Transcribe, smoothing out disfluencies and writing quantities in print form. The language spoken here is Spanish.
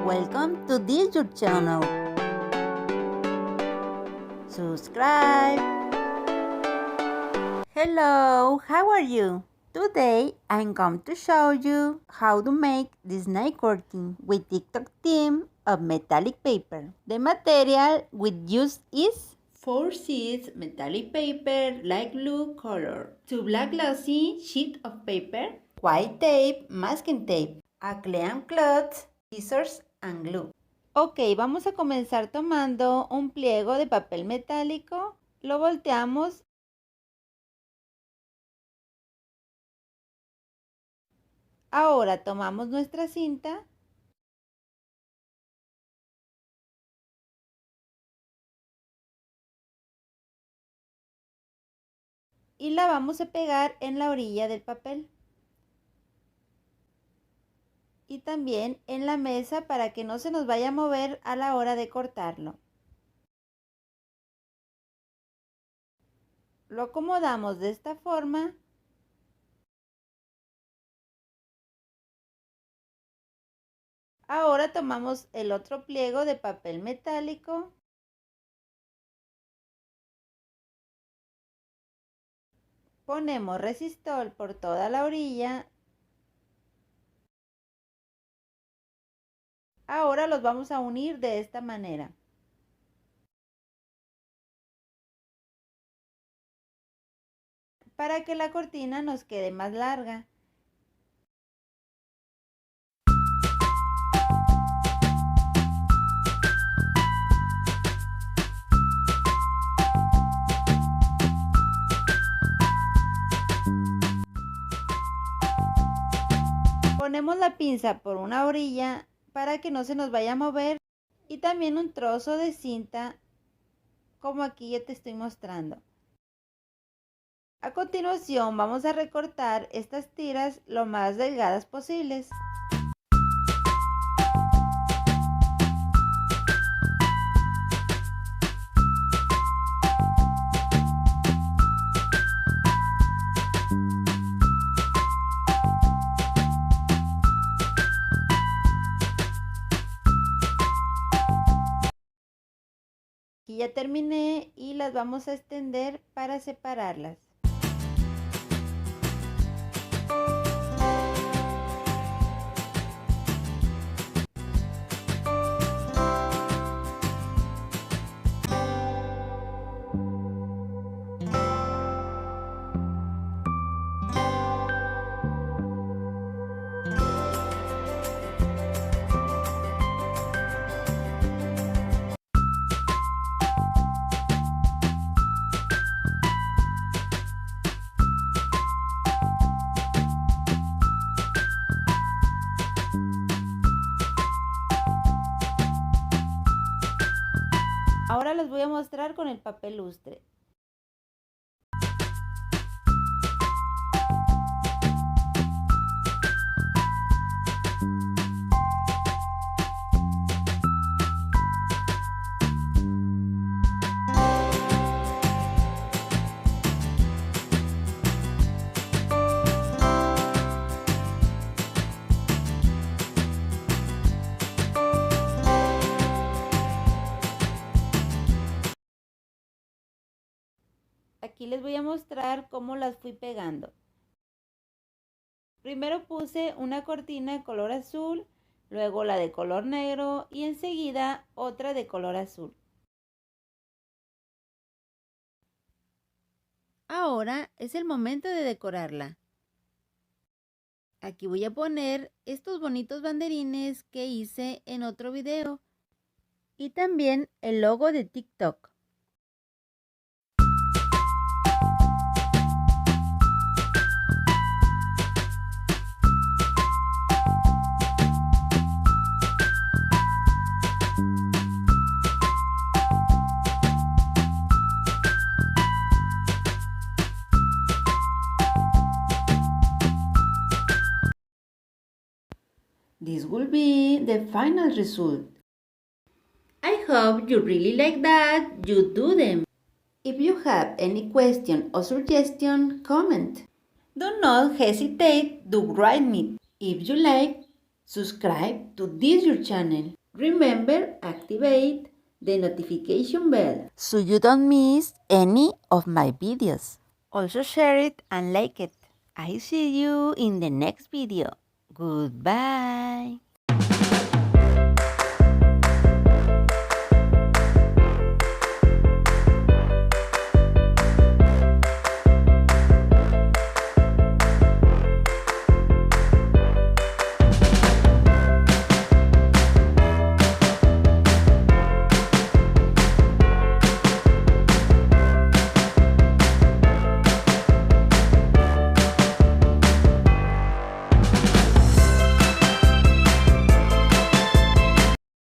Welcome to this YouTube channel. Subscribe. Hello, how are you? Today I'm going to show you how to make this night curtain with TikTok theme of metallic paper. The material we use is 4 sheets metallic paper light blue color, 2 black glossy sheet of paper, white tape, masking tape, a clean cloth, scissors and glue. Ok, vamos a comenzar tomando un pliego de papel metálico, lo volteamos. Ahora tomamos nuestra cinta y la vamos a pegar en la orilla del papel y también en la mesa para que no se nos vaya a mover a la hora de cortarlo. Lo acomodamos de esta forma. Ahora tomamos el otro pliego de papel metálico ponemos resistol por toda la orilla. Ahora los vamos a unir de esta manera. Para que la cortina nos quede más larga. Ponemos la pinza por una orilla para que no se nos vaya a mover y también un trozo de cinta como aquí yo te estoy mostrando. A continuación vamos a recortar estas tiras lo más delgadas posibles. Aquí ya terminé y las vamos a extender para separarlas. Ahora les voy a mostrar con el papel lustre. Aquí les voy a mostrar cómo las fui pegando. Primero puse una cortina de color azul, luego la de color negro y enseguida otra de color azul. Ahora es el momento de decorarla. Aquí voy a poner estos bonitos banderines que hice en otro video y también el logo de TikTok. This will be the final result. I hope you really like that you do them. If you have any question or suggestion, comment. Do not hesitate to write me. If you like, Subscribe to this your channel. Remember, activate the notification bell so you don't miss any of my videos. Also share it and like it. I see you in the next video. Goodbye.